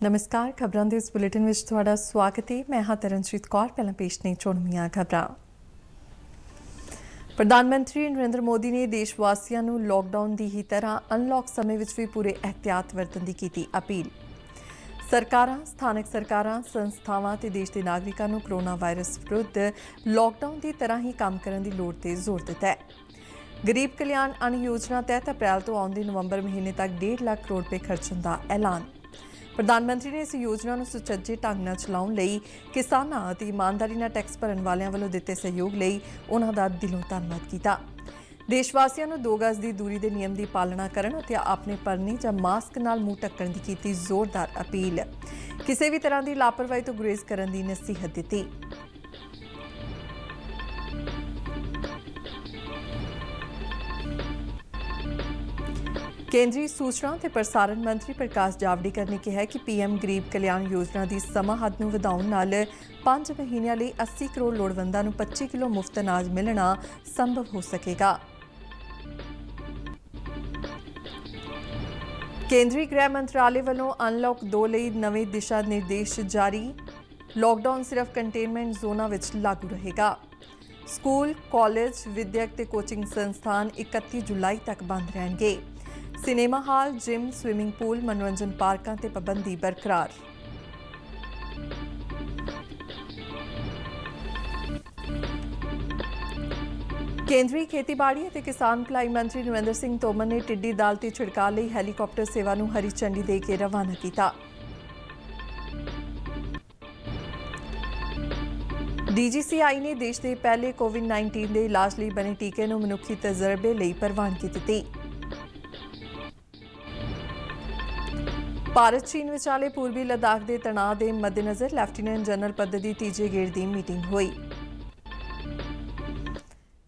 नमस्कार खबरों के इस बुलेटिन में ਤੁਹਾਡਾ स्वागत है। मैं हाँ तरनजीत कौर। पहला पेश ने चुनमियां खबरां। प्रधानमंत्री नरेंद्र मोदी ने देशवासियों को लॉकडाउन की ही तरह अनलॉक समय विच भी पूरे एहतियात वरतन की कीती अपील। सरकारां, स्थानक सरकारां, संस्थावां ते देश के नागरिकों को कोरोना वायरस विरुद्ध लॉकडाउन की तरह ही काम करने की लोड़ ते जोर दिता है। गरीब कल्याण अन्न योजना तहत अप्रैल तो आउंदे नवंबर महीने तक 1.5 लाख करोड़ रुपए खर्चण का ऐलान। प्रधानमंत्री ने इस योजना को सुचज्जे ढंग नाल चलाउण लई किसानां अते ईमानदारी नाल टैक्स भरन वालियां वल्लों दित्ते सहयोग लई उन्हां दा दिलों धन्नवाद कीता। देशवासियों को 2 गज की दूरी के नियम की पालना करन अते अपने परने या मास्क नाल मूँह ढकण की कीती जोरदार अपील। किसी भी तरह की लापरवाही तो गुरेज करन दी नसीहत दी। केंद्रीय सूचना और प्रसारण मंत्री प्रकाश जावड़ेकर ने कहा कि पीएम गरीब कल्याण योजना की समा हद नूं वधाउण नाल 5 महीनों लिए 80 करोड़ लोड़वंदां नूं 25 किलो मुफ्त अनाज मिलना संभव हो सकेगा। केंद्रीय गृह मंत्रालय वालों अनलॉक 2 लई नवे दिशा निर्देश जारी। लॉकडाउन सिर्फ कंटेनमेंट जोनां विच लागू रहेगा। स्कूल, कॉलेज, विद्यक ते कोचिंग संस्थान 31 जुलाई तक बंद रहेंगे। Cinema hall, gym, swimming pool, मनोरंजन पार्कां ते पाबंदी बरकरार। केंद्रीय खेतीबाड़ी ते किसान भलाई मंत्री नरेंद्र सिंह तोमर ने टिड्डी दल ते छिड़काव लई हैलीकॉप्टर सेवा नूं हरी झंडी दे के रवाना किया। DGCI ने देश के पहले कोविड-19 के इलाज लई बने टीके नूं मनुखी तजर्बे लई प्रवानगी दित्ती। भारत चीन विचाले पूर्वी लद्दाख के तनाव के मद्देनज़र लैफ्टिनेंट जनरल पद की तीजे गेड़ की मीटिंग हुई।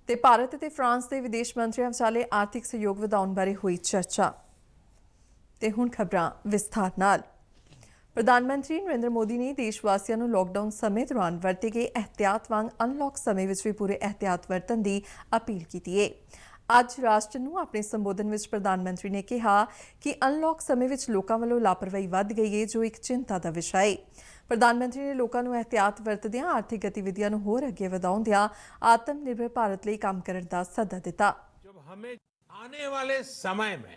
ते भारत ते फ्रांस के विदेश मंत्रियों विचाले आर्थिक सहयोग वधाउण बारे हुई चर्चा। ते हुण खबरां विस्तार नाल। प्रधानमंत्री नरेंद्र मोदी ने देशवासियों को लॉकडाउन समय दौरान वरते गए एहतियात वांग अनलॉक समय विच भी पूरे एहतियात वरतन की अपील की है। अज राष्ट्र नूं अपने संबोधन विच प्रधानमंत्री ने कहा कि अनलॉक समय विच लोकां वल्लों लापरवाही वध गई है, जो एक चिंता का विषय है। प्रधानमंत्री ने लोकां नूं एहतियात वरतदिआं आर्थिक गतिविधियां नूं होर अगे वधाउंदिआं आत्मनिर्भर भारत लई काम करन दा सद्दा दिता। जब हमें आने वाले समय में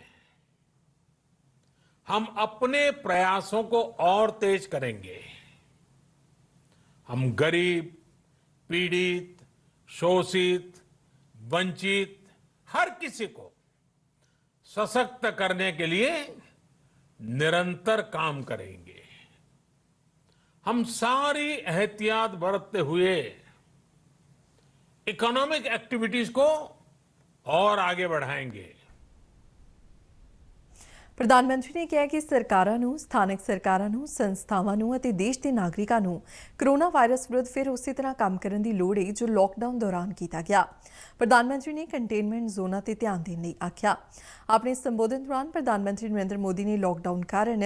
हम अपने प्रयासों को और तेज करेंगे, हम गरीब, पीड़ित, शोषित, वंचित हर किसी को सशक्त करने के लिए निरंतर काम करेंगे। हम सारी एहतियात बरतते हुए इकोनॉमिक एक्टिविटीज को और आगे बढ़ाएंगे। प्रधानमंत्री ने कहा कि सरकारां नूं, स्थानक सरकारां नूं, संस्थावां नूं अते देश के नागरिकां नूं कोरोना वायरस विरुद्ध फिर उसी तरह काम करने की लोड़ है जो लॉकडाउन दौरान किया गया। प्रधानमंत्री ने कंटेनमेंट जोनां ते ध्यान देने लई आख्या। अपने संबोधन दौरान प्रधानमंत्री नरेंद्र मोदी ने लॉकडाउन कारण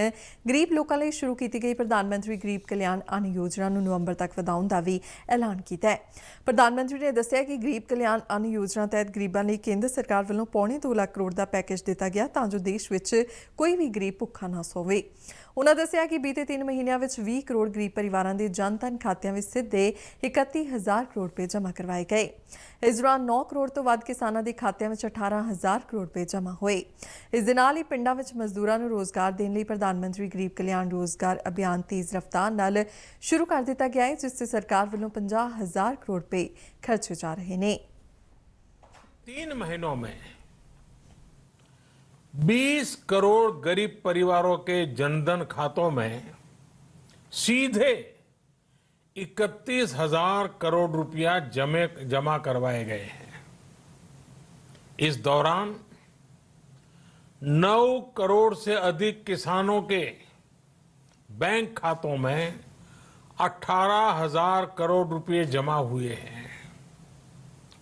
गरीब लोगों लिए शुरू की गई प्रधानमंत्री गरीब कल्याण अन्न योजना नूं नवंबर तक वधाउण दा भी ऐलान किया है। प्रधानमंत्री ने दस्सिया कि गरीब कल्याण अन्न योजना तहत गरीबां लई केंद्र सरकार वल्लों पौने 2 लाख करोड़ का पैकेज दिता गया तां जो देश विच कोई भी गरीब भुखा ना सोवे। उन्होंने दस्सिया कि बीते 3 महीनों में 20 करोड़ गरीब परिवारों के जनधन खात्यां में सीधे 31,000 करोड़ रुपए जमा करवाए गए। इस दौरान 9 करोड़ तो वध किसानों के खात्यां में 18,000 करोड़ रुपए जमा हुए। इस दे नाल ही पिंडां विच मजदूरां नूं रोजगार देने लई प्रधानमंत्री गरीब कल्याण रोजगार अभियान तेज रफ्तार नाल शुरू कर दिता गया है, जिससे सरकार वल्लों 50,000 करोड़ रुपए खर्चे जा रहे हैं। 3 महीनों में 20 करोड़ गरीब परिवारों के जनधन खातों में सीधे 31,000 करोड़ रुपया जमा करवाए गए हैं। इस दौरान 9 करोड़ से अधिक किसानों के बैंक खातों में 18,000 करोड़ रुपए जमा हुए हैं।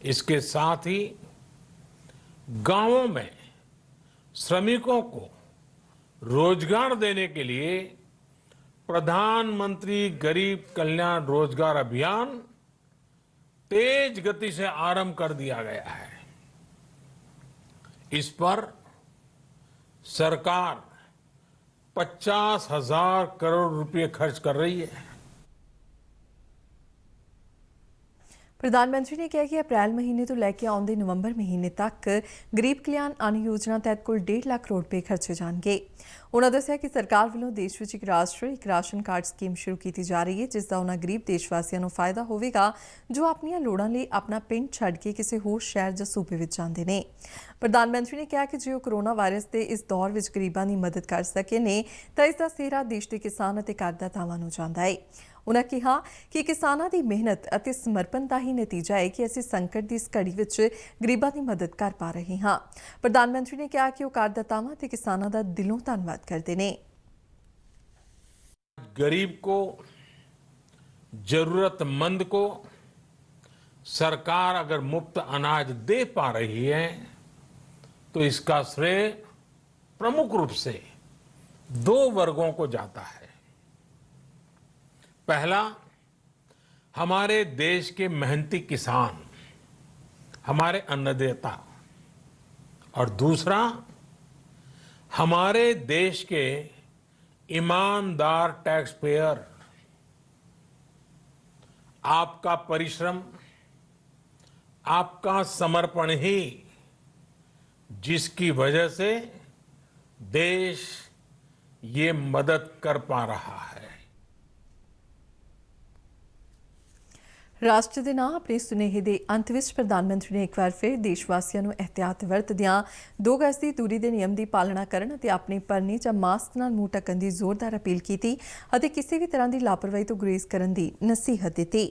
इसके साथ ही गांवों में श्रमिकों को रोजगार देने के लिए प्रधानमंत्री गरीब कल्याण रोजगार अभियान तेज गति से आरंभ कर दिया गया है। इस पर सरकार 50,000 करोड़ रुपए खर्च कर रही है। ਪ੍ਰਧਾਨ ਮੰਤਰੀ ਨੇ ਕਿਹਾ ਕਿ ਅਪ੍ਰੈਲ ਮਹੀਨੇ ਤੋਂ ਲੈ ਕੇ ਆਉਂਦੇ ਨਵੰਬਰ ਮਹੀਨੇ ਤੱਕ ਗਰੀਬ ਕਲਿਆਣ ਅੰਨ ਯੋਜਨਾ ਤਹਿਤ ਕੁੱਲ 1.5 ਲੱਖ ਕਰੋੜ ਰੁਪਏ ਖਰਚੇ ਜਾਣਗੇ। ਉਨ੍ਹਾਂ ਦੱਸਿਆ ਕਿ ਸਰਕਾਰ ਵੱਲੋਂ ਦੇਸ਼ ਵਿੱਚ ਇੱਕ ਰਾਸ਼ਨ ਕਾਰਡ ਸਕੀਮ ਸ਼ੁਰੂ ਕੀਤੀ ਜਾ ਰਹੀ ਹੈ, ਜਿਸ ਦਾ ਉਨ੍ਹਾਂ ਗਰੀਬ ਦੇਸ਼ ਵਾਸੀਆਂ ਨੂੰ ਫਾਇਦਾ ਹੋਵੇਗਾ ਜੋ ਆਪਣੀਆਂ ਲੋੜਾਂ ਲਈ ਆਪਣਾ ਪਿੰਡ ਛੱਡ ਕੇ ਕਿਸੇ ਹੋਰ ਸ਼ਹਿਰ ਜਾਂ ਸੂਬੇ ਵਿੱਚ ਜਾਂਦੇ ਨੇ। ਪ੍ਰਧਾਨ ਮੰਤਰੀ ਨੇ ਕਿਹਾ ਕਿ ਜੇ ਉਹ ਕੋਰੋਨਾ ਵਾਇਰਸ ਦੇ ਇਸ ਦੌਰ ਵਿੱਚ ਗਰੀਬਾਂ ਦੀ ਮਦਦ ਕਰ ਸਕੇ ਨੇ ਤਾਂ ਇਸ ਦਾ ਸਿਹਰਾ ਦੇਸ਼ ਦੇ ਕਿਸਾਨ ਅਤੇ ਕਰਦਾਤਾਵਾਂ ਨੂੰ ਜਾਂਦਾ ਹੈ। ਉਨ੍ਹਾਂ ਕਿਹਾ ਕਿ ਕਿਸਾਨਾਂ ਦੀ ਮਿਹਨਤ ਅਤੇ ਸਮਰਪਣ ਦਾ ਹੀ ਨਤੀਜਾ ਹੈ ਕਿ ਅਸੀਂ ਸੰਕਟ ਦੀ ਇਸ ਘੜੀ ਵਿੱਚ ਗਰੀਬਾਂ ਦੀ ਮਦਦ ਕਰ ਪਾ ਰਹੇ ਹਾਂ। ਪ੍ਰਧਾਨ ਮੰਤਰੀ ਨੇ ਕਿਹਾ ਕਿ ਉਹ ਕਰਦਾਤਾਵਾਂ ਅਤੇ ਕਿਸਾਨਾਂ ਦਾ ਦਿਲੋਂ ਧੰਨਵਾਦ ਕਰਦੇ ਨੇ। गरीब को, जरूरतमंद को सरकार अगर मुफ्त अनाज दे पा रही है तो इसका श्रेय प्रमुख रूप से दो वर्गों को जाता है। पहला, हमारे देश के मेहनती किसान, हमारे अन्नदाता, और दूसरा हमारे देश के ईमानदार टैक्स पेयर। आपका परिश्रम, आपका समर्पण ही जिसकी वजह से देश ये मदद कर पा रहा है। ਰਾਸ਼ਟਰ ਦੇ ਨਾਂ ਆਪਣੇ ਸੁਨੇਹੇ ਦੇ ਅੰਤ ਵਿੱਚ ਪ੍ਰਧਾਨ ਮੰਤਰੀ ਨੇ ਇੱਕ ਵਾਰ ਫਿਰ ਦੇਸ਼ ਵਾਸੀਆਂ ਨੂੰ ਅਹਿਤਿਆਤ ਵਰਤਦਿਆਂ 2 ਗਜ਼ ਦੀ ਦੂਰੀ ਦੇ ਨਿਯਮ ਦੀ ਪਾਲਣਾ ਕਰਨ ਅਤੇ ਆਪਣੇ ਪਰਨੇ ਜਾਂ ਮਾਸਕ ਨਾਲ ਮੂੰਹ ਢੱਕਣ ਦੀ ਜ਼ੋਰਦਾਰ ਅਪੀਲ ਕੀਤੀ ਅਤੇ ਕਿਸੇ ਵੀ ਤਰ੍ਹਾਂ ਦੀ ਲਾਪਰਵਾਹੀ ਤੋਂ ਗੁਰੇਜ਼ ਕਰਨ ਦੀ ਨਸੀਹਤ ਦਿੱਤੀ।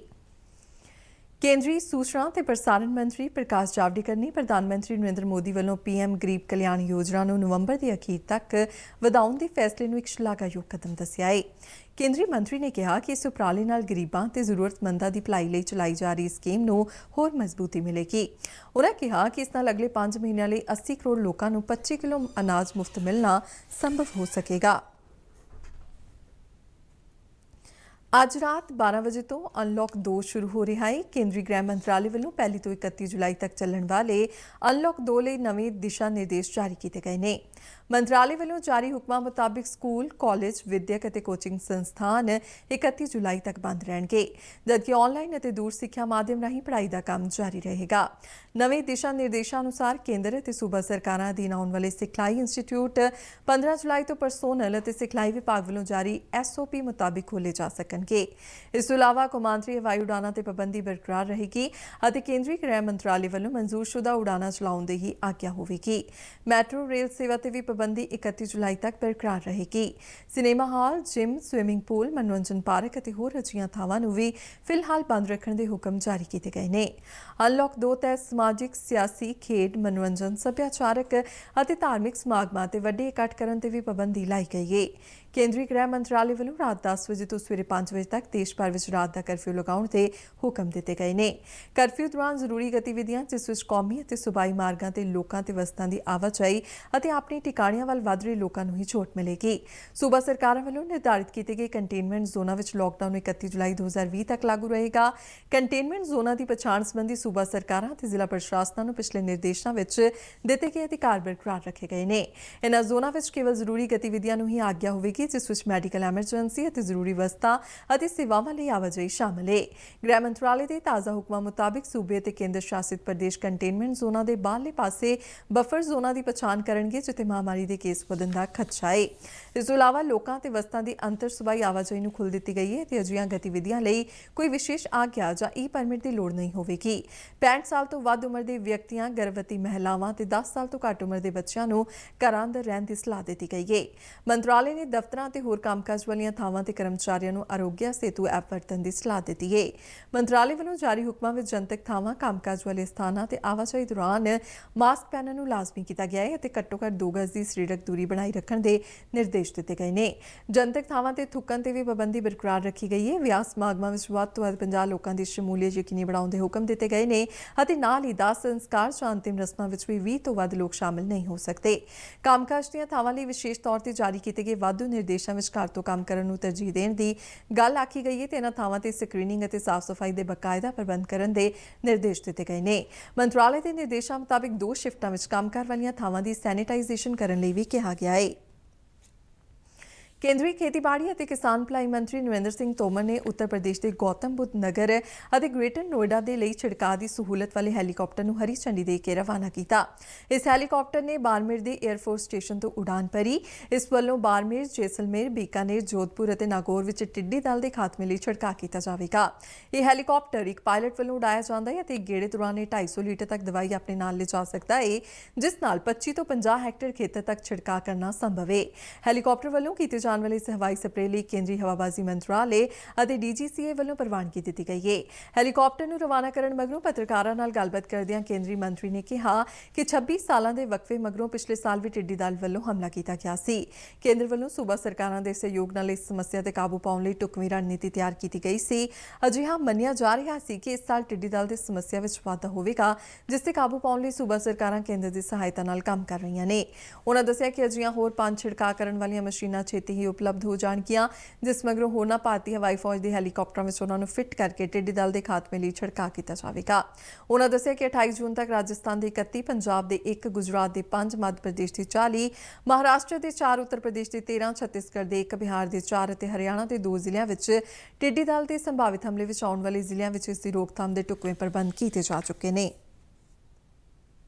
ਕੇਂਦਰੀ ਸੂਚਨਾ ਤੇ ਪ੍ਰਸਾਰਣ ਮੰਤਰੀ ਪ੍ਰਕਾਸ਼ ਜਾਵੜੇਕਰ ਨੇ ਪ੍ਰਧਾਨ ਮੰਤਰੀ ਨਰਿੰਦਰ ਮੋਦੀ ਵੱਲੋਂ ਪੀਐਮ ਗਰੀਬ ਕਲਿਆਣ ਯੋਜਨਾ ਨੂੰ ਨਵੰਬਰ ਦੇ ਅਖੀਰ ਤੱਕ ਵਧਾਉਣ ਦੇ ਫੈਸਲੇ ਨੂੰ ਇੱਕ ਸ਼ਲਾਘਾਯੋਗ ਕਦਮ ਦੱਸਿਆ ਹੈ। ਕੇਂਦਰੀ ਮੰਤਰੀ ਨੇ ਕਿਹਾ ਕਿ ਇਸ ਉਪਰਾਲੇ ਨਾਲ ਗਰੀਬਾਂ ਤੇ ਜ਼ਰੂਰਤਮੰਦਾਂ ਦੀ ਭਲਾਈ ਲਈ ਚਲਾਈ ਜਾ ਰਹੀ ਸਕੀਮ ਨੂੰ ਹੋਰ ਮਜ਼ਬੂਤੀ ਮਿਲੇਗੀ। ਉਨ੍ਹਾਂ ਕਿਹਾ ਕਿ ਇਸ ਨਾਲ ਅਗਲੇ 5 ਮਹੀਨਿਆਂ ਲਈ 80 ਕਰੋੜ ਲੋਕਾਂ ਨੂੰ 25 ਕਿਲੋ ਅਨਾਜ ਮੁਫਤ ਮਿਲਣਾ ਸੰਭਵ ਹੋ ਸਕੇਗਾ। ਅੱਜ ਰਾਤ 12 ਵਜੇ ਤੋਂ ਅਨਲੌਕ 2 ਸ਼ੁਰੂ ਹੋ ਰਿਹਾ ਹੈ। ਕੇਂਦਰੀ ਗ੍ਰਹਿ ਮੰਤਰਾਲੇ ਵੱਲੋਂ 1 ਤੋਂ 31 ਜੁਲਾਈ ਤੱਕ ਚੱਲਣ ਵਾਲੇ ਅਨਲੌਕ 2 ਲਈ ਨਵੇਂ ਦਿਸ਼ਾ ਨਿਰਦੇਸ਼ ਜਾਰੀ ਕੀਤੇ ਗਏ ਨੇ। ਮੰਤਰਾਲੇ ਵੱਲੋਂ ਜਾਰੀ ਹੁਕਮਾਂ ਮੁਤਾਬਿਕ ਸਕੂਲ, ਕਾਲਜ, ਵਿਦਿਅਕ ਅਤੇ ਕੋਚਿੰਗ ਸੰਸਥਾਨ 31 ਜੁਲਾਈ ਤੱਕ ਬੰਦ ਰਹਿਣਗੇ, ਜਦਕਿ ਆਨਲਾਈਨ ਅਤੇ ਦੂਰ ਸਿੱਖਿਆ ਮਾਧਿਅਮ ਰਾਹੀਂ ਪੜ੍ਹਾਈ ਦਾ ਕੰਮ ਜਾਰੀ ਰਹੇਗਾ। ਨਵੇਂ ਦਿਸ਼ਾ ਨਿਰਦੇਸ਼ਾਂ ਅਨੁਸਾਰ ਕੇਂਦਰ ਅਤੇ ਸੂਬਾ ਸਰਕਾਰਾਂ ਅਧੀਨ ਆਉਣ ਵਾਲੇ ਸਿਖਲਾਈ ਇੰਸਟੀਚਿਊਟ 15 ਜੁਲਾਈ ਤੋਂ ਪਰਸੋਨਲ ਅਤੇ ਸਿਖਲਾਈ ਵਿਭਾਗ ਵੱਲੋਂ ਜਾਰੀ SOP ਮੁਤਾਬਿਕ ਖੋਲ੍ਹੇ ਜਾ ਸਕਣਗੇ। ਇਸ ਤੋਂ ਇਲਾਵਾ ਕੌਮਾਂਤਰੀ ਹਵਾਈ ਉਡਾਨਾਂ ਤੇ ਪਾਬੰਦੀ ਬਰਕਰਾਰ ਰਹੇਗੀ ਅਤੇ ਕੇਂਦਰੀ ਗ੍ਰਹਿ ਮੰਤਰਾਲੇ ਵੱਲੋਂ ਮਨਜ਼ੂਰਸ਼ੁਦਾ ਉਡਾਨਾਂ ਚਲਾਉਣ ਦੀ ਹੀ ਆਗਿਆ ਹੋਵੇਗੀ। ਮੈਟਰੋ ਰੇਲ ਸੇਵਾ ਤੇ ਵੀ ਪਾਬੰਦੀ 31 ਜੁਲਾਈ ਤੱਕ ਬਰਕਰਾਰ ਰਹੇਗੀ। Cinema hall, gym, swimming pool, ਮਨੋਰੰਜਨ ਪਾਰਕ ਅਤੇ ਹੋਰ ਅਜਿਹੀਆਂ ਥਾਵਾਂ ਨੂੰ ਵੀ ਫਿਲਹਾਲ ਬੰਦ ਰੱਖਣ ਦੇ ਹੁਕਮ ਜਾਰੀ ਕੀਤੇ ਗਏ ਨੇ। ਅਨਲੌਕ 2 ਤਹਿਤ ਸਮਾਜਿਕ, ਸਿਆਸੀ, ਖੇਡ, ਮਨੋਰੰਜਨ, ਸੱਭਿਆਚਾਰਕ ਅਤੇ ਧਾਰਮਿਕ ਸਮਾਗਮਾਂ ਤੇ ਵੱਡੇ ਇਕੱਠ ਕਰਨ ਤੇ ਵੀ ਪਾਬੰਦੀ ਲਾਈ ਗਈ ਹੈ। ਕੇਂਦਰੀ ਗ੍ਰਹਿ ਮੰਤਰਾਲੇ ਵੱਲੋਂ ਰਾਤ 10 ਵਜੇ ਤੋਂ ਸਵੇਰੇ 5 ਵਜੇ ਤੱਕ ਦੇਸ਼ ਭਰ ਵਿੱਚ ਰਾਤ ਦਾ ਕਰਫਿਊ ਲਗਾਉਣ ਦੇ ਹੁਕਮ ਦਿੱਤੇ ਗਏ ਨੇ। ਕਰਫਿਊ ਦੌਰਾਨ ਜ਼ਰੂਰੀ ਗਤੀਵਿਧੀਆਂ, ਜਿਸ ਵਿੱਚ ਕੌਮੀ ਅਤੇ ਸੂਬਾਈ ਮਾਰਗਾਂ ਤੇ ਲੋਕਾਂ ਤੇ ਵਸਤਾਂ ਦੀ ਆਵਾਜਾਈ ਅਤੇ ਆਪਣੇ ਟਿਕਾਣਿਆਂ ਵੱਲ ਵਧ ਰਹੇ ਲੋਕਾਂ ਨੂੰ ਹੀ ਛੋਟ ਮਿਲੇਗੀ। ਸੂਬਾ ਸਰਕਾਰਾਂ ਵੱਲੋਂ ਨਿਰਧਾਰਿਤ ਕੀਤੇ ਗਏ ਕੰਟੇਨਮੈਂਟ ਜ਼ੋਨਾਂ ਵਿੱਚ ਲਾਕਡਾਊਨ 31 ਜੁਲਾਈ 2020 ਤੱਕ ਲਾਗੂ ਰਹੇਗਾ। ਕੰਟੇਨਮੈਂਟ ਜ਼ੋਨਾਂ ਦੀ ਪਛਾਣ ਸੰਬੰਧੀ ਸੂਬਾ ਸਰਕਾਰਾਂ ਅਤੇ ਜ਼ਿਲ੍ਹਾ ਪ੍ਰਸ਼ਾਸਨਾਂ ਨੂੰ ਪਿਛਲੇ ਨਿਰਦੇਸ਼ਾਂ ਵਿੱਚ ਦਿੱਤੇ ਗਏ ਅਧਿਕਾਰ ਬਰਕਰਾਰ ਰੱਖੇ ਗਏ ਨੇ। ਇਨ੍ਹਾਂ ਜ਼ੋਨਾਂ ਵਿੱਚ ਕੇਵਲ ਜ਼ਰੂਰੀ ਗਤੀਵਿਧੀਆਂ ਨੂੰ ਹੀ ਆਗਿਆ ਹੋਵੇਗੀ, ਜਿਸ ਵਿੱਚ ਮੈਡੀਕਲ ਐਮਰਜੈਂਸੀ ਅਤੇ ਜ਼ਰੂਰੀ ਵਸਤਾਂ ਅਤੇ ਸੇਵਾਵਾਂ ਲਈ ਆਵਾਜਾਈ ਸ਼ਾਮਲ ਹੈ। ਗ੍ਰਹਿ ਮੰਤਰਾਲੇ ਦੇ ਤਾਜ਼ਾ ਹੁਕਮਾਂ ਮੁਤਾਬਿਕ ਸੂਬੇ ਅਤੇ ਕੇਂਦਰ ਸ਼ਾਸਿਤ ਪ੍ਰਦੇਸ਼ ਕੰਟੇਨਮੈਂਟ ਜ਼ੋਨਾਂ ਦੇ ਬਾਹਰਲੇ ਪਾਸੇ ਬਫਰ ਜ਼ੋਨਾਂ ਦੀ ਪਛਾਣ ਕਰਨਗੇ, ਜਿੱਥੇ ਮਹਾਮਾਰੀ ਦੇ ਕੇਸ ਵਧਣ ਦਾ ਖਦਸ਼ਾ ਹੈ। ਇਸ ਤੋਂ ਇਲਾਵਾ ਲੋਕਾਂ ਤੇ ਵਸਤਾਂ ਦੀ ਅੰਤਰ ਸੂਬਾਈ ਆਵਾਜਾਈ ਨੂੰ ਖੁੱਲ੍ਹ ਦਿੱਤੀ ਗਈ ਹੈ ਤੇ ਅਜਿਹੀਆਂ ਗਤੀਵਿਧੀਆਂ ਲਈ ਕੋਈ ਵਿਸ਼ੇਸ਼ ਆਗਿਆ ਜਾਂ ਪਰਮਿਟ ਦੀ ਲੋੜ ਨਹੀਂ ਹੋਵੇਗੀ। 65 ਸਾਲ ਤੋਂ ਵੱਧ ਉਮਰ ਦੇ ਵਿਅਕਤੀਆਂ, ਗਰਭਵਤੀ ਮਹਿਲਾਵਾਂ ਤੇ 10 ਸਾਲ ਤੋਂ ਘੱਟ ਉਮਰ ਦੇ ਬੱਚਿਆਂ ਨੂੰ ਘਰਾਂ ਅੰਦਰ ਰਹਿਣ ਦੀ ਸਲਾਹ ਦਿੱਤੀ ਗਈ ਹੈ। ਮੰਤਰਾਲੇ ਨੇ ਦਫ਼ਤਰਾਂ ਤੇ ਹੋਰ ਕੰਮਕਾਜ ਵਾਲੀਆਂ ਥਾਵਾਂ ਤੇ ਕਰਮਚਾਰੀਆਂ ਨੂੰ ਆਰੋਗਿਆ ਸੇਤੂ ਐਪ ਵਰਤਣ ਦੀ ਸਲਾਹ ਦਿੱਤੀ ਹੈ। ਮੰਤਰਾਲੇ ਵੱਲੋਂ ਜਾਰੀ ਹੁਕਮਾਂ ਵਿੱਚ ਜਨਤਕ ਥਾਵਾਂ, ਕੰਮਕਾਜ ਵਾਲੇ ਸਥਾਨਾਂ ਤੇ ਆਵਾਜਾਈ ਦੌਰਾਨ ਮਾਸਕ ਪਹਿਨਣ ਨੂੰ ਲਾਜ਼ਮੀ ਕੀਤਾ ਗਿਆ ਹੈ ਅਤੇ ਘੱਟੋ-ਘੱਟ 2 ਗਜ਼ ਦੀ ਸਰੀਰਕ ਦੂਰੀ ਬਣਾਈ ਰੱਖਣ ਦੇ ਨਿਰਦੇਸ਼ ਦਿੱਤੇ ਗਏ ਨੇ। ਜਨਤਕ ਥਾਵਾਂ ਤੇ ਥੁੱਕਣ ਤੇ ਵੀ ਪਾਬੰਦੀ ਬਰਕਰਾਰ ਰੱਖੀ ਗਈ ਹੈ। ਵਿਆਹ ਸਮਾਗਮਾਂ ਵਿੱਚ ਵੱਧ ਤੋਂ ਵੱਧ 50 ਲੋਕਾਂ ਦੀ ਸ਼ਮੂਲੀਅਤ ਯਕੀਨੀ ਬਣਾਉਣ ਦੇ ਹੁਕਮ ਦਿੱਤੇ ਗਏ ਨੇ ਅਤੇ ਨਾਲ ਹੀ ਦਾਹ ਸੰਸਕਾਰ ਜਾਂ ਅੰਤਿਮ ਰਸਮਾਂ ਵਿੱਚ ਵੀ 20 ਤੋਂ ਵੱਧ ਲੋਕ ਸ਼ਾਮਲ ਨਹੀਂ ਹੋ ਸਕਦੇ। ਕੰਮਕਾਜ ਦੀਆਂ ਥਾਵਾਂ ਲਈ ਵਿਸ਼ੇਸ਼ ਤੌਰ ਤੇ ਜਾਰੀ ਕੀਤੇ ਗਏ ਵਾਧੂ ਨਿਰਦੇਸ਼ਾਂ ਵਿੱਚ ਘਰ ਤੋਂ ਕੰਮ ਕਰਨ ਨੂੰ ਤਰਜੀਹ ਦੇਣ ਦੀ ਗੱਲ ਆਖੀ ਗਈ ਹੈ ਤੇ ਇਹਨਾਂ ਥਾਵਾਂ ਤੇ ਸਕਰੀਨਿੰਗ ਅਤੇ ਸਾਫ਼ ਸਫਾਈ ਦੇ ਬਕਾਇਦਾ ਪ੍ਰਬੰਧ ਕਰਨ ਦੇ ਨਿਰਦੇਸ਼ ਦਿੱਤੇ ਗਏ ਨੇ। ਮੰਤਰਾਲੇ ਦੇ ਨਿਰਦੇਸ਼ਾਂ ਮੁਤਾਬਿਕ 2 ਸ਼ਿਫਟਾਂ ਵਿੱਚ ਕੰਮਕਾਰ ਵਾਲੀਆਂ ਥਾਵਾਂ ਦੀ ਸੈਨੀਟਾਈਜ਼ੇਸ਼ਨ ਕਰਨ ਲਈ ਵੀ ਕਿਹਾ ਗਿਆ ਹੈ। ਕੇਂਦਰੀ ਖੇਤੀਬਾੜੀ ਅਤੇ ਕਿਸਾਨ ਭਲਾਈ ਮੰਤਰੀ ਨਰਿੰਦਰ ਸਿੰਘ ਤੋਮਰ ਨੇ ਉੱਤਰ ਪ੍ਰਦੇਸ਼ ਦੇ ਗੌਤਮ ਬੁੱਧ ਨਗਰ ਅਤੇ ਗ੍ਰੇਟਰ ਨੋਇਡਾ ਦੇ ਲਈ ਛਿੜਕਾਅ ਦੀ ਸਹੂਲਤ ਵਾਲੇ ਹੈਲੀਕਾਪਟਰ ਨੂੰ ਹਰੀ ਝੰਡੀ ਦੇ ਕੇ ਰਵਾਨਾ ਕੀਤਾ। ਇਸ ਹੈਲੀਕਾਪਟਰ ਨੇ ਬਾਰਮੇਰ ਦੇ 에ਅਰਫੋਰਸ ਸਟੇਸ਼ਨ ਤੋਂ ਉਡਾਨ ਭਰੀ। ਇਸ ਵੱਲੋਂ ਬਾਰਮੇਰ, ਜੈਸਲਮੇਰ, ਬੀਕਾਨੇਰ, ਜੋਧਪੁਰ ਅਤੇ ਨਾਗੌਰ ਵਿੱਚ ਟਿੱਡੀ ਦਲ ਦੇ ਖਾਤਮੇ ਲਈ ਛਿੜਕਾਅ ਕੀਤਾ ਜਾਵੇਗਾ। ਇਹ ਹੈਲੀਕਾਪਟਰ ਇੱਕ ਪਾਇਲਟ ਵੱਲੋਂ ਉਡਾਇਆ ਜਾਂਦਾ ਹੈ ਅਤੇ ਗੇੜੇ ਦੌਰਾਨ ਇਹ 250 ਲੀਟਰ ਤੱਕ ਦਵਾਈ ਆਪਣੇ ਨਾਲ ਲਿਜਾ ਸਕਦਾ ਹੈ, ਜਿਸ ਨਾਲ 25 ਤੋਂ 50 ਹੈਕਟੇਅਰ ਖੇਤਰ ਤੱਕ ਛਿੜਕਾਅ ਕਰਨਾ ਸੰਭਵ ਹੈ। ਹੈਲੀਕਾਪਟਰ ਵੱਲੋਂ ਕੀਤੇ ਜਾਣ ਵਾਲੇ ਇਸ ਹਵਾਈ ਸਪਰੇਅ ਲਈ ਕੇਂਦਰੀ ਹਵਾਬਾਜ਼ੀ ਮੰਤਰਾਲੇ ਅਤੇ DGCA ਵੱਲੋਂ ਪ੍ਰਵਾਨਗੀ ਦਿੱਤੀ ਗਈ ਹੈ। ਹੈਲੀਕਾਪਟਰ ਨੂੰ ਰਵਾਨਾ ਕਰਨ ਮਗਰੋਂ ਪੱਤਰਕਾਰਾਂ ਨਾਲ ਗੱਲਬਾਤ ਕਰਦਿਆਂ ਕੇਂਦਰੀ ਮੰਤਰੀ ਨੇ ਕਿਹਾ ਕਿ 26 ਸਾਲਾਂ ਦੇ ਵਕਫੇ ਮਗਰੋਂ ਪਿਛਲੇ ਸਾਲ ਵੀ ਟਿੱਡੀ ਦਲ ਵੱਲੋਂ ਹਮਲਾ ਕੀਤਾ ਗਿਆ ਸੀ। ਕੇਂਦਰ ਵੱਲੋਂ ਸੂਬਾ ਸਰਕਾਰਾਂ ਦੇ ਸਹਿਯੋਗ ਨਾਲ ਇਸ ਸਮੱਸਿਆ ਤੇ ਕਾਬੂ ਪਾਉਣ ਲਈ ਢੁਕਵੀਂ ਰਣਨੀਤੀ ਤਿਆਰ ਕੀਤੀ ਗਈ ਸੀ। ਅਜਿਹਾ ਮੰਨਿਆ ਜਾ ਰਿਹਾ ਸੀ ਕਿ ਇਸ ਸਾਲ ਟਿੱਡੀ ਦਲ ਦੀ ਸਮੱਸਿਆ ਵਿੱਚ ਵਾਧਾ ਹੋਵੇਗਾ, ਜਿਸ ਤੇ ਕਾਬੂ ਪਾਉਣ ਲਈ ਸੂਬਾ ਸਰਕਾਰਾਂ ਕੇਂਦਰ ਦੀ ਸਹਾਇਤਾ ਨਾਲ ਕੰਮ ਕਰ ਰਹੀਆਂ ਨੇ। ਉਨ੍ਹਾਂ ਦੱਸਿਆ ਕਿ ਅਜਿਹੀਆਂ ਹੋਰ 5 ਛਿੜਕਾਅ ਕਰਨ ਵਾਲੀਆਂ ਮਸ਼ੀਨਾਂ ਛੇਤੀ ਹੀ ਉਪਲਬਧ ਹੋ ਜਾਣਗੀਆਂ, ਜਿਸ ਮਗਰੋਂ ਹੋਰਨਾਂ ਭਾਰਤੀ ਹਵਾਈ ਫੌਜ ਦੇ ਹੈਲੀਕਾਪਟਰਾਂ ਵਿੱਚ ਉਨ੍ਹਾਂ ਨੂੰ ਫਿੱਟ ਕਰਕੇ ਟਿੱਡੀ ਦਲ ਦੇ ਖਾਤਮੇ ਲਈ ਛਿੜਕਾਅ ਕੀਤਾ ਜਾਵੇਗਾ। ਉਨ੍ਹਾਂ ਦੱਸਿਆ ਕਿ 28 ਜੂਨ ਤੱਕ ਰਾਜਸਥਾਨ ਦੇ 31, ਪੰਜਾਬ ਦੇ 1, ਗੁਜਰਾਤ ਦੇ 5, ਮੱਧ ਪ੍ਰਦੇਸ਼ ਦੇ 40, ਮਹਾਰਾਸ਼ਟਰ ਦੇ 4, ਉੱਤਰ ਪ੍ਰਦੇਸ਼ ਦੇ 13, ਛੱਤੀਸਗੜ੍ਹ ਦੇ 1, ਬਿਹਾਰ ਦੇ 4 ਅਤੇ ਹਰਿਆਣਾ ਦੇ 2 ਜ਼ਿਲ੍ਹਿਆਂ ਵਿੱਚ ਟਿੱਡੀ ਦਲ ਦੇ ਸੰਭਾਵਿਤ ਹਮਲੇ ਵਿੱਚ ਆਉਣ ਵਾਲੇ ਜ਼ਿਲ੍ਹਿਆਂ ਵਿੱਚ ਇਸ ਦੀ ਰੋਕਥਾਮ ਦੇ ਢੁਕਵੇਂ ਪ੍ਰਬੰਧ ਕੀਤੇ ਜਾ ਚੁੱਕੇ ਨੇ।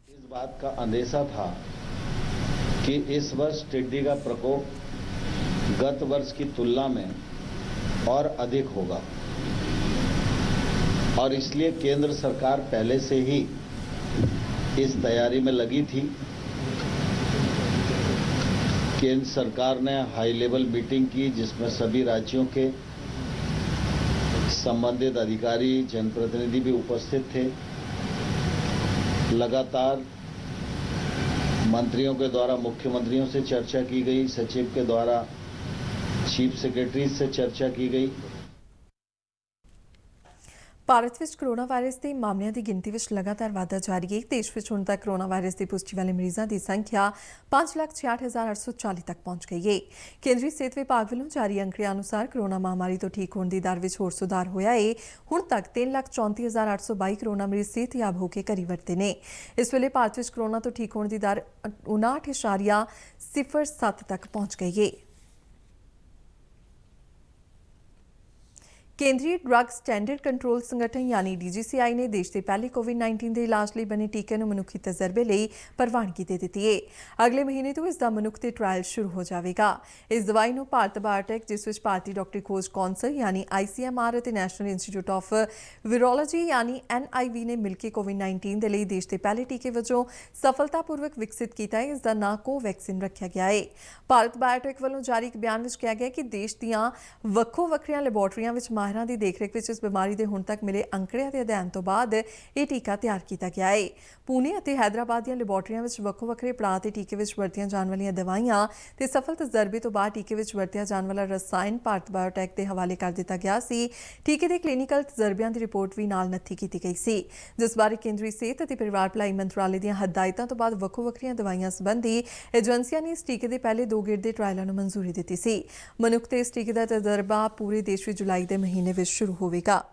इस बात का अंदेशा था कि इस वर्ष टिड्डी का प्रकोप गत वर्ष की तुलना में और अधिक होगा और इसलिए केंद्र सरकार पहले से ही इस तैयारी में लगी थी। केंद्र सरकार ने हाई लेवल मीटिंग की, जिसमें सभी राज्यों के संबंधित अधिकारी, जनप्रतिनिधि भी उपस्थित थे। लगातार मंत्रियों के द्वारा मुख्यमंत्रियों से चर्चा की गई, सचिव के द्वारा चीफ सेक्रेटरी से चर्चा की गई। ਭਾਰਤ ਵਿੱਚ ਕੋਰੋਨਾ ਵਾਇਰਸ ਦੇ ਮਾਮਲਿਆਂ ਦੀ ਗਿਣਤੀ ਵਿੱਚ ਲਗਾਤਾਰ ਵਾਧਾ ਜਾਰੀ ਹੈ। ਦੇਸ਼ ਵਿੱਚ ਹੁਣ ਤੱਕ ਕੋਰੋਨਾ ਵਾਇਰਸ ਦੀ ਪੁਸ਼ਟੀ ਵਾਲੇ ਮਰੀਜ਼ਾਂ ਦੀ ਸੰਖਿਆ 5,66,840 ਤੱਕ ਪਹੁੰਚ ਗਈ ਹੈ। ਕੇਂਦਰੀ ਸਿਹਤ ਵਿਭਾਗ ਵੱਲੋਂ ਜਾਰੀ ਅੰਕੜਿਆਂ ਅਨੁਸਾਰ ਕੋਰੋਨਾ ਮਹਾਮਾਰੀ ਤੋਂ ਠੀਕ ਹੋਣ ਦੀ ਦਰ ਵਿੱਚ ਹੋਰ ਸੁਧਾਰ ਹੋਇਆ ਹੈ। ਹੁਣ ਤੱਕ 3,34,822 ਕੋਰੋਨਾ ਮਰੀਜ਼ ਸਿਹਤਯਾਬ ਹੋ ਕੇ ਘਰ ਵਰਤੇ ਨੇ। ਇਸ ਵੇਲੇ ਭਾਰਤ ਵਿੱਚ ਕੋਰੋਨਾ ਤੋਂ ਠੀਕ ਹੋਣ ਦੀ ਦਰ 59.07 ਤੱਕ ਪਹੁੰਚ ਗਈ ਹੈ। ਕੇਂਦਰੀ ਡਰੱਗ ਸਟੈਂਡਰਡ ਕੰਟਰੋਲ ਸੰਗਠਨ ਯਾਨੀ DGCI ਨੇ ਦੇਸ਼ ਦੇ ਪਹਿਲੇ ਕੋਵਿਡ-19 ਦੇ ਇਲਾਜ ਲਈ ਬਣੇ ਟੀਕੇ ਨੂੰ ਮਨੁੱਖੀ ਤਜਰਬੇ ਲਈ ਪ੍ਰਵਾਨਗੀ ਦੇ ਦਿੱਤੀ ਹੈ। ਅਗਲੇ ਮਹੀਨੇ ਤੋਂ ਇਸ ਦਾ ਮਨੁੱਖ ਤੇ ਟ੍ਰਾਇਲ ਸ਼ੁਰੂ ਹੋ ਜਾਵੇਗਾ। ਇਸ ਦਵਾਈ ਨੂੰ ਭਾਰਤ ਬਾਇਓਟੈਕ, ਜਿਸ ਵਿੱਚ ਭਾਰਤੀ ਡਾਕਟਰੀ ਖੋਜ ਕੌਂਸਲ ਯਾਨੀ ICMR ਅਤੇ ਨੈਸ਼ਨਲ ਇੰਸਟੀਚਿਊਟ ਆਫ ਵਾਇਰੋਲੋਜੀ ਯਾਨੀ NIV ਨੇ ਮਿਲ ਕੇ ਕੋਵਿਡ-19 ਦੇ ਲਈ ਦੇਸ਼ ਦੇ ਪਹਿਲੇ ਟੀਕੇ ਵਜੋਂ ਸਫਲਤਾਪੂਰਵਕ ਵਿਕਸਿਤ ਕੀਤਾ ਹੈ। ਇਸ ਦਾ ਨਾਂ ਕੋਵੈਕਸਿਨ ਰੱਖਿਆ ਗਿਆ ਹੈ। ਭਾਰਤ ਬਾਇਓਟੈਕ ਵੱਲੋਂ ਜਾਰੀ ਇੱਕ ਬਿਆਨ ਵਿੱਚ ਕਿਹਾ ਗਿਆ ਕਿ ਦੇਸ਼ ਦੀਆਂ ਵੱਖੋ-ਵੱਖਰੀਆਂ ਲੈਬੋਰਟਰੀਆਂ ਵਿੱਚ ਮਾਹਿਰਾਂ ਦੀ ਦੇਖਰੇਖ ਵਿੱਚ ਇਸ ਬਿਮਾਰੀ ਦੇ ਹੁਣ ਤੱਕ ਮਿਲੇ ਅੰਕੜਿਆਂ ਦੇ ਅਧਿਐਨ ਤੋਂ ਬਾਅਦ ਇਹ ਟੀਕਾ ਤਿਆਰ ਕੀਤਾ ਗਿਆ ਹੈ। ਪੂਨੇ ਅਤੇ ਹੈਦਰਾਬਾਦ ਦੀਆਂ ਲੈਬੋਰਟਰੀਆਂ ਵਿੱਚ ਵੱਖੋ-ਵੱਖਰੇ ਪੜਾਅ ਤੇ ਟੀਕੇ ਵਿੱਚ ਵਰਤੀਆਂ ਜਾਣ ਵਾਲੀਆਂ ਦਵਾਈਆਂ ਤੇ ਸਫਲ ਤਜਰਬੇ ਤੋਂ ਬਾਅਦ ਟੀਕੇ ਵਿੱਚ ਵਰਤਿਆ ਜਾਣ ਵਾਲਾ ਰਸਾਇਣ ਭਾਰਤ ਬਾਇਓਟੈਕ ਦੇ ਹਵਾਲੇ ਕਰ ਦਿੱਤਾ ਗਿਆ ਸੀ। ਟੀਕੇ ਦੇ ਕਲੀਨਿਕਲ ਤਜਰਬਿਆਂ ਦੀ ਰਿਪੋਰਟ ਵੀ ਨਾਲ ਨੱਥੀ ਕੀਤੀ ਗਈ ਸੀ, ਜਿਸ ਬਾਰੇ ਕੇਂਦਰੀ ਸਿਹਤ ਅਤੇ ਪਰਿਵਾਰ ਭਲਾਈ ਮੰਤਰਾਲੇ ਦੀਆਂ ਹਦਾਇਤਾਂ ਤੋਂ ਬਾਅਦ ਵੱਖੋ-ਵੱਖਰੀਆਂ ਦਵਾਈਆਂ ਸੰਬੰਧੀ ਏਜੰਸੀਆਂ ਨੇ ਇਸ ਟੀਕੇ ਦੇ ਪਹਿਲੇ 2 ਗੇੜ ਦੇ ਟ੍ਰਾਇਲਾਂ ਨੂੰ ਮਨਜ਼ੂਰੀ ਦਿੱਤੀ ਸੀ। ਮਨੁੱਖ ਤੇ ਇਸ ਟੀਕੇ ਦਾ ਤਜਰਬਾ ਪੂਰੇ ਦੇਸ਼ ਵਿੱਚ ਜੁਲਾਈ ਦੇ ਮਹੀਨੇ ਵਿੱਚ ਸ਼ੁਰੂ ਹੋਵੇਗਾ।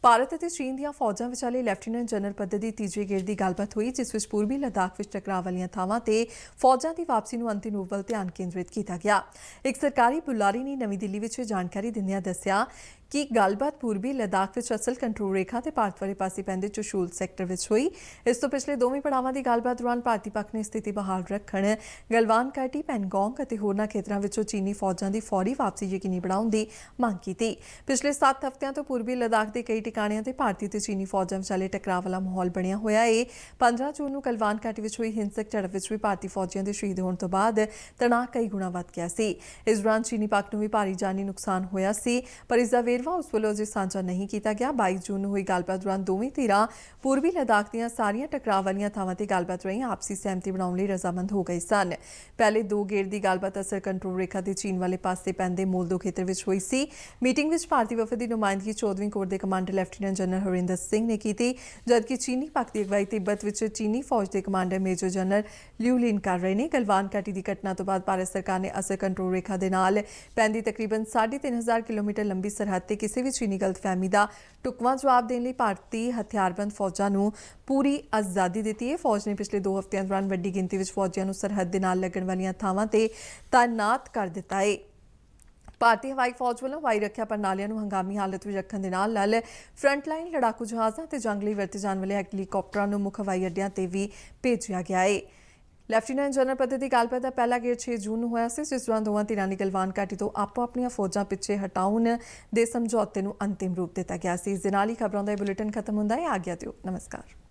ਭਾਰਤ ਅਤੇ ਚੀਨ ਦੀਆਂ ਫੌਜਾਂ ਵਿਚਾਲੇ ਲੈਫਟੀਨੈਂਟ ਜਨਰਲ ਪੱਧਰ ਦੀ ਤੀਜੇ ਗੇੜ ਦੀ ਗੱਲਬਾਤ ਹੋਈ, ਜਿਸ ਵਿੱਚ ਪੂਰਬੀ ਲੱਦਾਖ ਵਿੱਚ ਟਕਰਾਅ ਵਾਲੀਆਂ ਥਾਵਾਂ ਤੇ ਫੌਜਾਂ ਦੀ ਵਾਪਸੀ ਨੂੰ ਅੰਤਿਮ ਰੂਪ ਵੱਲ ਧਿਆਨ ਕੇਂਦਰਿਤ ਕੀਤਾ ਗਿਆ। ਇੱਕ ਸਰਕਾਰੀ ਬੁਲਾਰੇ ਨੇ ਨਵੀਂ ਦਿੱਲੀ ਵਿੱਚ ਜਾਣਕਾਰੀ ਦਿੰਦਿਆਂ ਦੱਸਿਆ ਕਿ ਗੱਲਬਾਤ ਪੂਰਬੀ ਲੱਦਾਖ ਵਿੱਚ ਅਸਲ ਕੰਟਰੋਲ ਰੇਖਾ ਤੇ ਭਾਰਤ ਵਾਲੇ ਪਾਸੇ ਪੈਂਦੇ ਚੁਸ਼ੂਲ ਸੈਕਟਰ ਵਿੱਚ ਹੋਈ। ਇਸ ਤੋਂ ਪਿਛਲੇ ਦੋਵੇਂ ਪੜਾਵਾਂ ਦੀ ਗੱਲਬਾਤ ਦੌਰਾਨ ਭਾਰਤੀ ਪੱਖ ਨੇ ਸਥਿਤੀ ਬਹਾਲ ਰੱਖਣ, ਗਲਵਾਨ ਘਾਟੀ, ਪੈਨਗੋਂਗ ਅਤੇ ਹੋਰਨਾਂ ਖੇਤਰਾਂ ਵਿੱਚੋਂ ਚੀਨੀ ਫੌਜਾਂ ਦੀ ਫੌਰੀ ਵਾਪਸੀ ਯਕੀਨੀ ਬਣਾਉਣ ਦੀ ਮੰਗ ਕੀਤੀ। ਪਿਛਲੇ 7 ਹਫ਼ਤਿਆਂ ਤੋਂ ਪੂਰਬੀ ਲੱਦਾਖ ਦੇ ਕਈ ਟਿਕਾਣਿਆਂ ਤੇ ਭਾਰਤੀ ਤੇ ਚੀਨੀ ਫੌਜਾਂ ਵਿਚਾਲੇ ਟਕਰਾਅ ਵਾਲਾ ਮਾਹੌਲ ਬਣਿਆ ਹੋਇਆ ਹੈ। 15 ਜੂਨ ਨੂੰ ਗਲਵਾਨ ਘਾਟੀ ਵਿੱਚ ਹੋਈ ਹਿੰਸਕ ਝੜਪ ਵਿੱਚ ਵੀ ਭਾਰਤੀ ਫੌਜੀਆਂ ਦੇ ਸ਼ਹੀਦ ਹੋਣ ਤੋਂ ਬਾਅਦ ਤਣਾਅ ਕਈ ਗੁਣਾ ਵੱਧ ਗਿਆ ਸੀ। ਇਸ ਦੌਰਾਨ ਚੀਨੀ ਪੱਖ ਨੂੰ ਵੀ ਭਾਰੀ ਜਾਨੀ ਨੁਕਸਾਨ ਹੋਇਆ ਸੀ, ਪਰ ਇਸ ਦਾ ਵੇਰਵਾ ਉਸ ਵੱਲੋਂ ਅਜੇ ਸਾਂਝਾ ਨਹੀਂ ਕੀਤਾ ਗਿਆ। 22 ਜੂਨ ਨੂੰ ਹੋਈ ਗੱਲਬਾਤ ਦੌਰਾਨ ਦੋਵੇਂ ਧਿਰਾਂ ਪੂਰਬੀ ਲੱਦਾਖ ਦੀਆਂ ਸਾਰੀਆਂ ਟਕਰਾਅ ਵਾਲੀਆਂ ਥਾਵਾਂ ਤੇ ਗੱਲਬਾਤ ਰਾਹੀਂ ਆਪਸੀ ਸਹਿਮਤੀ ਬਣਾਉਣ ਲਈ ਰਜ਼ਾਮੰਦ ਹੋ ਗਏ ਸਨ। ਪਹਿਲੇ 2 ਗੇੜ ਦੀ ਗੱਲਬਾਤ ਅਸਲ ਕੰਟਰੋਲ ਰੇਖਾ ਦੇ ਚੀਨ ਵਾਲੇ ਪਾਸੇ ਪੈਂਦੇ ਮੋਲਦੋ ਖੇਤਰ ਵਿੱਚ ਹੋਈ ਸੀ। ਮੀਟਿੰਗ ਵਿੱਚ ਭਾਰਤੀ ਵਫਦ ਦੀ ਨੁਮਾਇੰਦਗੀ 14ਵੀਂ ਕੋਰ ਦੇ commander lieutenant general Harinder Singh ਨੇ ਕੀਤੀ, ਜਦਕਿ ਚੀਨੀ ਪੱਖ ਦੀ ਅਗਵਾਈ ਤਿੱਬਤ ਵਿੱਚ ਚੀਨੀ ਫੌਜ ਦੇ ਕਮਾਂਡਰ ਮੇਜਰ ਜਨਰਲ ਲਿਊ ਲਿਨ ਕਰ ਰਹੇ ਨੇ। ਗਲਵਾਨ ਘਾਟੀ ਦੀ ਘਟਨਾ ਤੋਂ ਬਾਅਦ ਭਾਰਤ ਸਰਕਾਰ ਨੇ ਅਸਲ ਕੰਟਰੋਲ ਰੇਖਾ ਦੇ ਨਾਲ ਪੈਂਦੀ ਤਕਰੀਬਨ 3500 ਕਿਲੋਮੀਟਰ ਲੰਬੀ ਸਰਹੱਦ ਤੇ ਕਿਸੇ ਵੀ ਚੀਨੀ ਗਲਤਫਹਿਮੀ ਦਾ ਢੁਕਵਾਂ ਜਵਾਬ ਦੇਣ ਲਈ ਭਾਰਤੀ ਹਥਿਆਰਬੰਦ ਫੌਜਾਂ ਨੂੰ ਪੂਰੀ ਆਜ਼ਾਦੀ ਦਿੱਤੀ ਹੈ। ਫੌਜ ਨੇ ਪਿਛਲੇ 2 ਹਫ਼ਤਿਆਂ ਦੌਰਾਨ ਵੱਡੀ ਗਿਣਤੀ ਵਿੱਚ ਫੌਜੀਆਂ ਨੂੰ ਸਰਹੱਦ ਦੇ ਨਾਲ ਲੱਗਣ ਵਾਲੀਆਂ ਥਾਵਾਂ ਤੇ ਤਾਇਨਾਤ ਕਰ ਦਿੱਤਾ ਹੈ। ਭਾਰਤੀ ਹਵਾਈ ਫੌਜ ਵੱਲੋਂ ਹਵਾਈ ਰੱਖਿਆ ਪ੍ਰਣਾਲੀਆਂ ਨੂੰ ਹੰਗਾਮੀ ਹਾਲਤ ਵਿੱਚ ਰੱਖਣ ਦੇ ਨਾਲ ਫਰੰਟਲਾਈਨ ਲੜਾਕੂ ਜਹਾਜ਼ਾਂ ਤੇ ਜੰਗ ਲਈ ਵਰਤੇ ਜਾਣ ਵਾਲੇ ਹੈਲੀਕਾਪਟਰਾਂ ਨੂੰ ਮੁੱਖ ਹਵਾਈ ਅੱਡਿਆਂ ਤੇ ਵੀ ਭੇਜਿਆ ਗਿਆ ਹੈ। ਲੈਫਟੀਨੈਂਟ ਜਨਰਲ ਪਦ ਦੀ ਗੱਲਬਾਤ ਦਾ ਪਹਿਲਾ ਗੇੜ 6 ਜੂਨ ਨੂੰ ਹੋਇਆ ਸੀ, ਜਿਸ ਦੌਰਾਨ ਦੋਵਾਂ ਧਿਰਾਂ ਨੇ ਗਲਵਾਨ ਘਾਟੀ ਤੋਂ ਆਪੋ ਆਪਣੀਆਂ ਫੌਜਾਂ ਪਿੱਛੇ ਹਟਾਉਣ ਦੇ ਸਮਝੌਤੇ ਨੂੰ ਅੰਤਿਮ ਰੂਪ ਦਿੱਤਾ ਗਿਆ ਸੀ। ਇਸ ਦੇ ਨਾਲ ਹੀ ਖਬਰਾਂ ਦਾ ਇਹ ਬੁਲੇਟਿਨ ਖਤਮ ਹੁੰਦਾ ਹੈ। ਆਗਿਆ ਦਿਓ, ਨਮਸਕਾਰ।